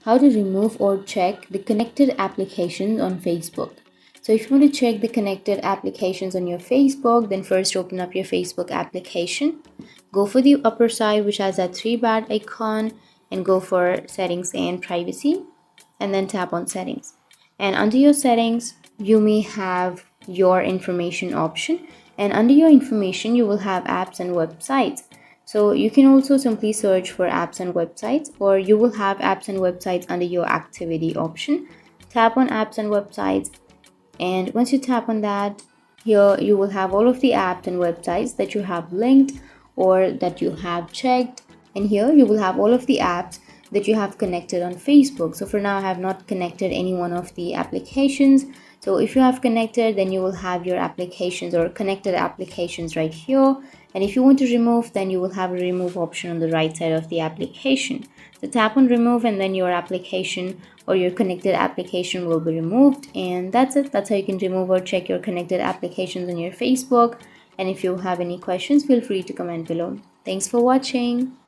how to remove or check the connected applications on Facebook. So if you want to check the connected applications on your Facebook, then first open up your Facebook application. Go for the upper side which has that three bar icon and go for settings and privacy, and then tap on settings. And under your settings, you may have your information option, and under your information you will have apps and websites. So you can also simply search for apps and websites, or you will have apps and websites under your activity option. Tap on apps and websites, and once you tap on that, here you will have all of the apps and websites that you have linked or that you have checked, and here you will have all of the apps that you have connected on Facebook. So for now I have not connected any one of the applications. So if you have connected, then you will have your applications or connected applications right here. And if you want to remove, then you will have a remove option on the right side of the application. So tap on remove, and then your application or your connected application will be removed. And that's it. That's how you can remove or check your connected applications on your Facebook. And if you have any questions, feel free to comment below. Thanks for watching.